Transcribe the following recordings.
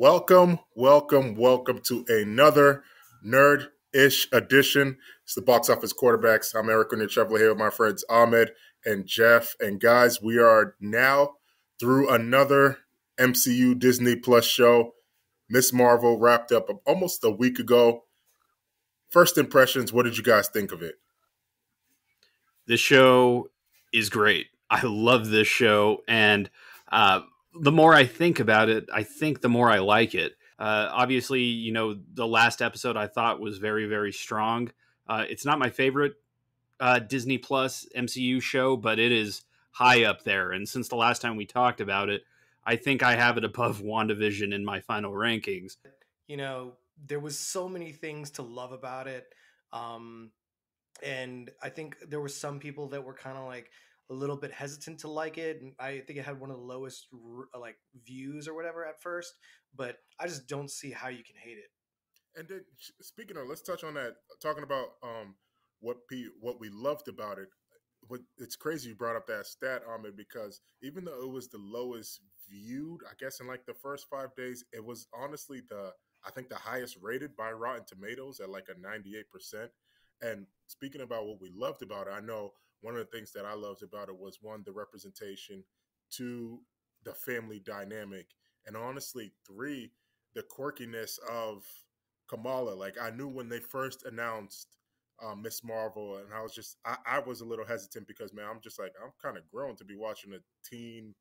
Welcome to another nerd-ish edition. It's the Box Office Quarterbacks. I'm Eric Chevrolet here with my friends Ahmed and Jeff. And guys, we are now through another MCU Disney Plus show. Miss Marvel wrapped up almost a week ago. First impressions, what did you guys think of it? This show is great. I love this show, and the more I think about it, I think the more I like it. Obviously, the last episode I thought was very, very strong. It's not my favorite Disney Plus MCU show, but it is high up there. And since the last time we talked about it, I think I have it above WandaVision in my final rankings. There was so many things to love about it. And I think there were some people that were kind of like a little bit hesitant to like it. And I think it had one of the lowest like views or whatever at first, but I just don't see how you can hate it. And then, speaking of, let's touch on that. Talking about what we loved about it. It's crazy you brought up that stat, Ahmed, because even though it was the lowest viewed, I guess in like the first 5 days, it was honestly I think the highest rated by Rotten Tomatoes at like a 98%. And speaking about what we loved about it, I know one of the things that I loved about it was one, the representation, two, the family dynamic, and honestly, three, the quirkiness of Kamala. Like I knew when they first announced Miss Marvel, and I was a little hesitant because man, I'm just like I'm kind of grown to be watching a teen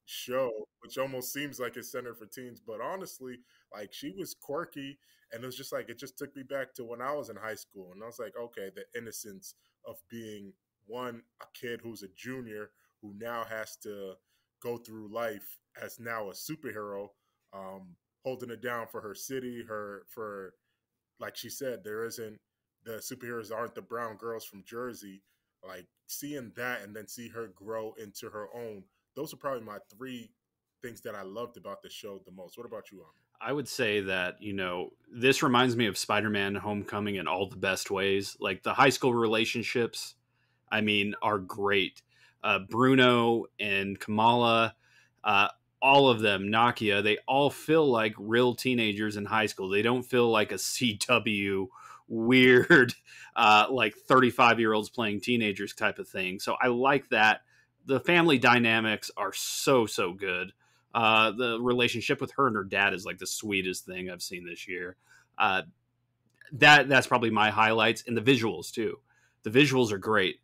show, which almost seems like it's centered for teens. But honestly, like she was quirky, and it was just like it just took me back to when I was in high school, and I was like, okay, the innocence of being a kid who's a junior who now has to go through life as now a superhero, holding it down for her city, for like she said, there isn't the superheroes aren't the brown girls from Jersey. Like seeing that and then see her grow into her own. Those are probably my three things that I loved about the show the most. What about you, Ahmed? I would say that, this reminds me of Spider-Man Homecoming in all the best ways. Like the high school relationships, I mean, are great. Bruno and Kamala, all of them, Nakia, they all feel like real teenagers in high school. They don't feel like a CW weird, like 35-year-olds playing teenagers type of thing. So I like that. The family dynamics are so, so good. The relationship with her and her dad is like the sweetest thing I've seen this year. That's probably my highlights, and the visuals too. The visuals are great.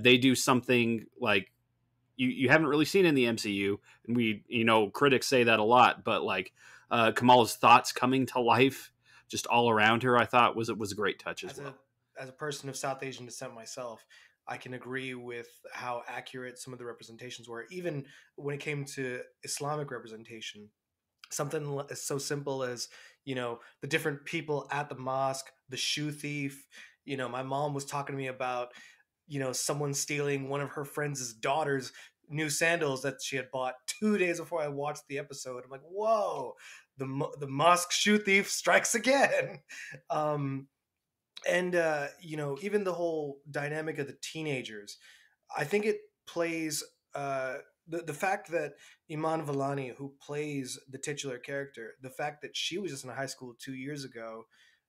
They do something like you haven't really seen in the MCU, and critics say that a lot, but like Kamala's thoughts coming to life just all around her, I thought was a great touch as well. As a person of South Asian descent myself, I can agree with how accurate some of the representations were, even when it came to Islamic representation. Something so simple as, the different people at the mosque, the shoe thief. My mom was talking to me about, someone stealing one of her friend's daughter's new sandals that she had bought 2 days before I watched the episode. I'm like, whoa, the mosque shoe thief strikes again. And even the whole dynamic of the teenagers, I think it plays the fact that Iman Vellani, who plays the titular character, the fact that she was just in high school 2 years ago,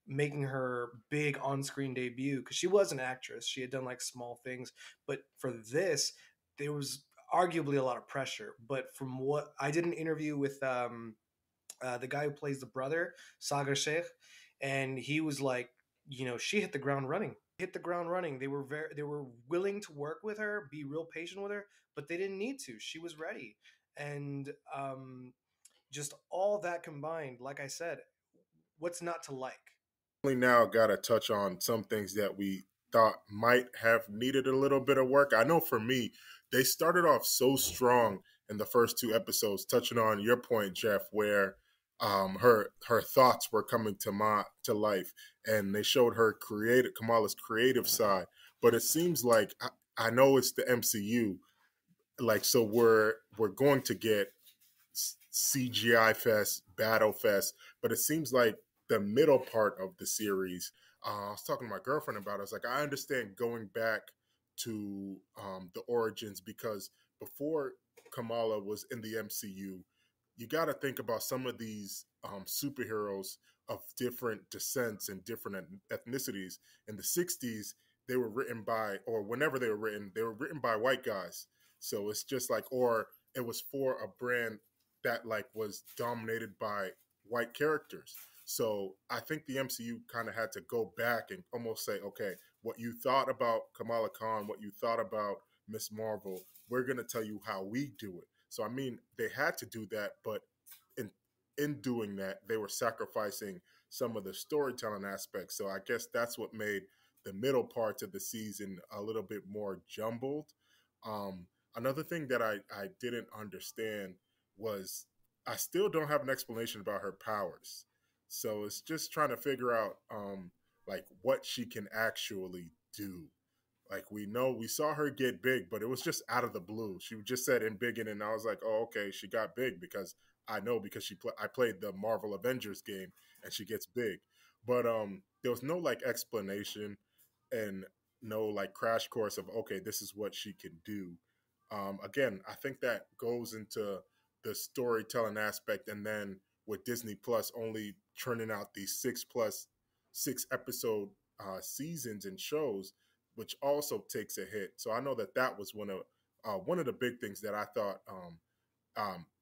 making her big on-screen debut, because she was an actress, she had done like small things, but for this there was arguably a lot of pressure. But from what I did an interview with the guy who plays the brother, Sagar Sheikh, and he was like, she hit the ground running. They were willing to work with her, be real patient with her, but they didn't need to. She was ready. And just all that combined, like I said, what's not to like? Now got to touch on some things that we thought might have needed a little bit of work. I know for me, they started off so strong in the first two episodes, touching on your point, Jeff, where her thoughts were coming to life, and they showed her Kamala's creative side. But it seems like I know it's the MCU, like so we're going to get CGI fest, battle fest, but it seems like the middle part of the series. I was talking to my girlfriend about it. I was like, I understand going back to the origins because before Kamala was in the MCU, you got to think about some of these superheroes of different descents and different ethnicities. In the 60s, they were written by, or whenever they were written by white guys. So it's just like, or it was for a brand that like was dominated by white characters. So I think the MCU kind of had to go back and almost say, okay, what you thought about Kamala Khan, what you thought about Miss Marvel, we're going to tell you how we do it. So I mean, they had to do that, but in in doing that, they were sacrificing some of the storytelling aspects. So I guess that's what made the middle parts of the season a little bit more jumbled. Um, Another thing that I didn't understand was I still don't have an explanation about her powers. So it's just trying to figure out like what she can actually do. Like we know we saw her get big, but it was just out of the blue. She just said in big, and I was like, oh, okay, she got big because I know because I played the Marvel Avengers game and she gets big. But there was no like explanation and no like crash course of okay, this is what she can do. Again, I think that goes into the storytelling aspect, and then with Disney Plus only churning out these 6 episode seasons and shows, which also takes a hit. So I know that that was one of the big things that I thought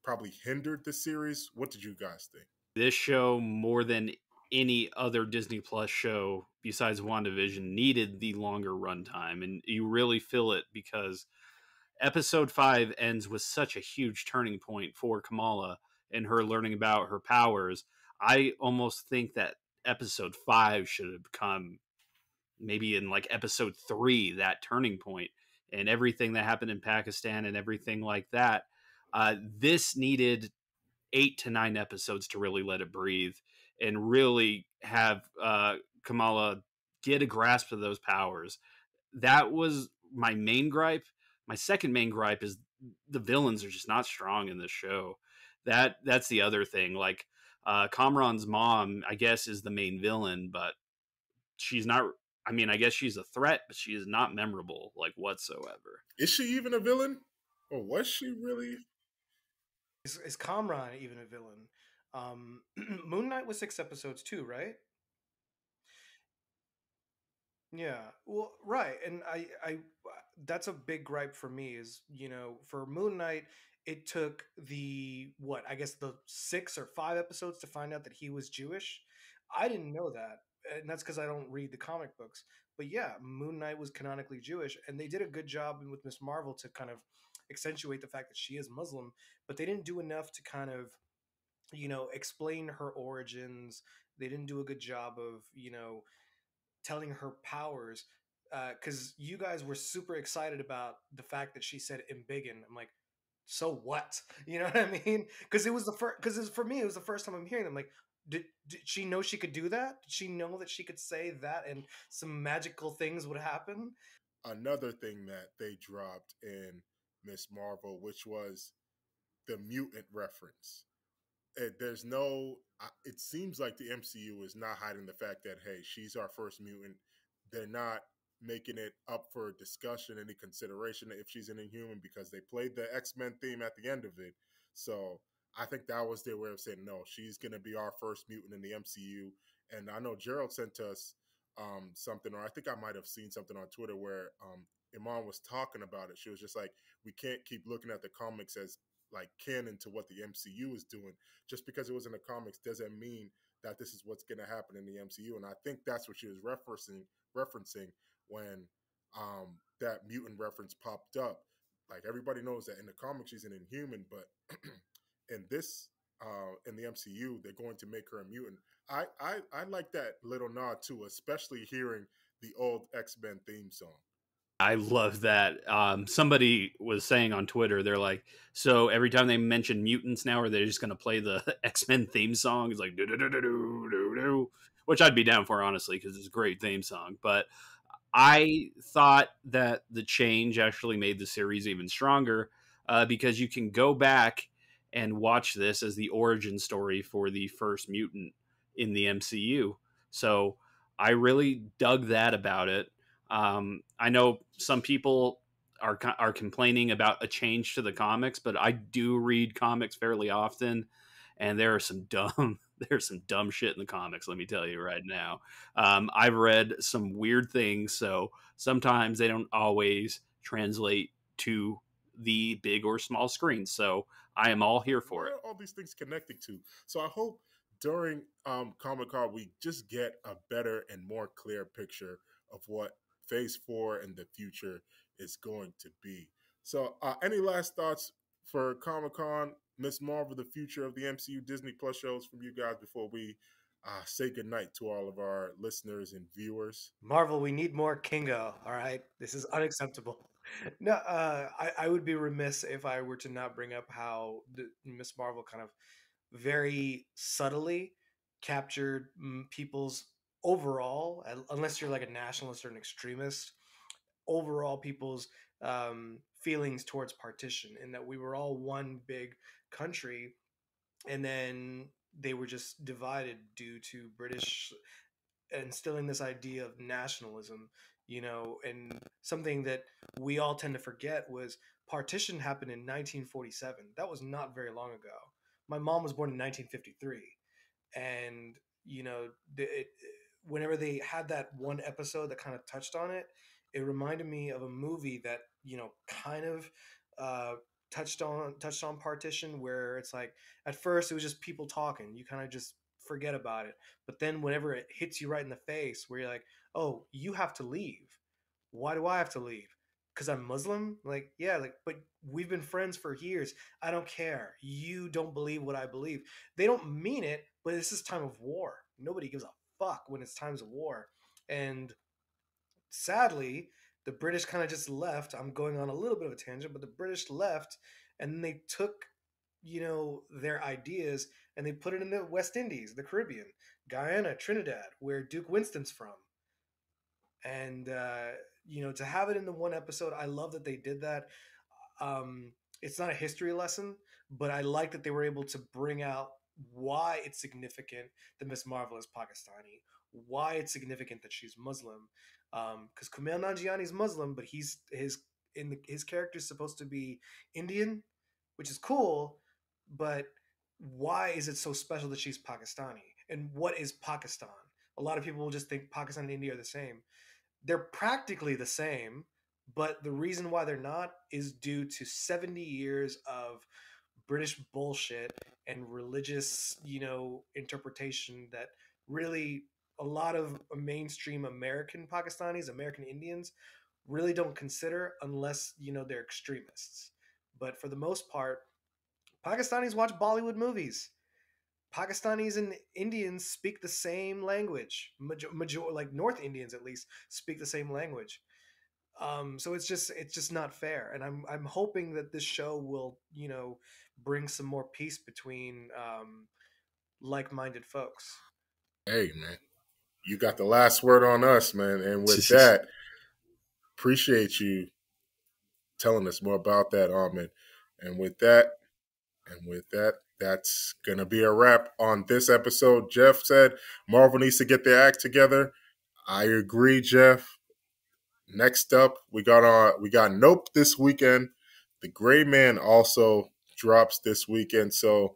probably hindered the series. What did you guys think? This show, more than any other Disney Plus show besides WandaVision, needed the longer runtime. And you really feel it because episode 5 ends with such a huge turning point for Kamala and her learning about her powers. I almost think that episode 5 should have come maybe in like episode 3, that turning point, and everything that happened in Pakistan and everything like that. This needed 8 to 9 episodes to really let it breathe and really have Kamala get a grasp of those powers. That was my main gripe. My second main gripe is the villains are just not strong in this show. That's the other thing. Like Kamran's mom, I guess, is the main villain, but she's not. I mean, I guess she's a threat, but she is not memorable like whatsoever. Is she even a villain, or was she really? Is Kamran even a villain? Moon Knight was 6 episodes too, right? Yeah. Well, right. And that's a big gripe for me is, for Moon Knight, it took the, what, I guess the 6 or 5 episodes to find out that he was Jewish. I didn't know that. And that's because I don't read the comic books. But yeah, Moon Knight was canonically Jewish. And they did a good job with Miss Marvel to kind of accentuate the fact that she is Muslim. But they didn't do enough to kind of, explain her origins. They didn't do a good job of, telling her powers, because you guys were super excited about the fact that she said embiggen. I'm like, so what? You know what I mean? Because it was the first. Because for me, it was the first time I'm hearing them. Like, did she know she could do that? Did she know that she could say that and some magical things would happen? Another thing that they dropped in Miss Marvel, which was the mutant reference. There's no. It seems like the MCU is not hiding the fact that hey, she's our first mutant. They're not making it up for discussion, any consideration if she's an Inhuman because they played the X-Men theme at the end of it. So I think that was their way of saying no, she's going to be our first mutant in the MCU. And I know Gerald sent us something, or I think I might have seen something on Twitter where Iman was talking about it. She was just like, we can't keep looking at the comics as like canon to what the MCU is doing. Just because it was in the comics doesn't mean that this is what's going to happen in the MCU. And I think that's what she was referencing when that mutant reference popped up. Like everybody knows that in the comics she's an Inhuman, but in this in the MCU they're going to make her a mutant. I like that little nod too, especially hearing the old X-Men theme song. I love that. Somebody was saying on Twitter, they're like, so every time they mention mutants now, are they just going to play the X-Men theme song? It's like, do do do do do do do, which I'd be down for, honestly, because it's a great theme song. But I thought that the change actually made the series even stronger because you can go back and watch this as the origin story for the first mutant in the MCU. So I really dug that about it. I know some people are complaining about a change to the comics, but I do read comics fairly often, and there are some dumb there's some dumb shit in the comics. Let me tell you right now. I've read some weird things, so sometimes they don't always translate to the big or small screen. So I am all here for Where it. are all these things connecting to? So I hope during Comic Con we just get a better and more clear picture of what Phase 4 and the future is going to be. So, any last thoughts for Comic Con, Miss Marvel, the future of the MCU Disney Plus shows from you guys before we say goodnight to all of our listeners and viewers? Marvel, we need more Kingo. All right, this is unacceptable. No, I would be remiss if I were to not bring up how Miss Marvel kind of very subtly captured people's overall, unless you're like a nationalist or an extremist, overall people's feelings towards partition, and that we were all one big country, and then they were just divided due to British instilling this idea of nationalism, and something that we all tend to forget was partition happened in 1947. That was not very long ago. My mom was born in 1953, and you know, whenever they had that one episode that kind of touched on it, it reminded me of a movie that kind of uh, touched on partition, where it's like at first it was just people talking, you kind of just forget about it, but then whenever it hits you right in the face, where you're like, oh, you have to leave. Why do I have to leave? Because I'm Muslim? Like, yeah, like, but we've been friends for years. I don't care. You don't believe what I believe. They don't mean it, but this is time of war. Nobody gives a fuck when it's times of war. And sadly, the British kind of just left. I'm going on a little bit of a tangent, but the British left, and then they took, their ideas and they put it in the West Indies, the Caribbean, Guyana, Trinidad, where Duke Winston's from. And to have it in the one episode, I love that they did that. It's not a history lesson, but I like that they were able to bring out why it's significant that Miss Marvel is Pakistani, why it's significant that she's Muslim. Because Kumail Nanjiani is Muslim, but his character is supposed to be Indian, which is cool. But why is it so special that she's Pakistani? And what is Pakistan? A lot of people will just think Pakistan and India are the same. They're practically the same, but the reason why they're not is due to 70 years of British bullshit and religious, interpretation that really a lot of mainstream American Pakistanis, American Indians really don't consider unless, they're extremists. But for the most part, Pakistanis watch Bollywood movies. Pakistanis and Indians speak the same language. Like North Indians at least speak the same language. So it's just not fair. And I'm hoping that this show will bring some more peace between like-minded folks. Hey, man, you got the last word on us, man. And with that, appreciate you telling us more about that, Ahmed. And with that, that's gonna be a wrap on this episode. Jeff said Marvel needs to get their act together. I agree, Jeff. Next up, we got Nope this weekend. The Gray Man also drops this weekend. So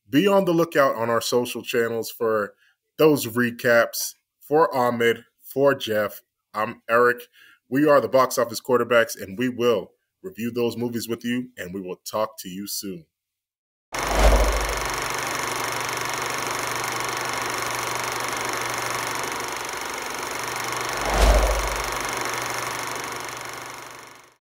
be on the lookout on our social channels for those recaps. For Ahmed, for Jeff, I'm Eric. We are the box office quarterbacks, and we will review those movies with you, and we will talk to you soon.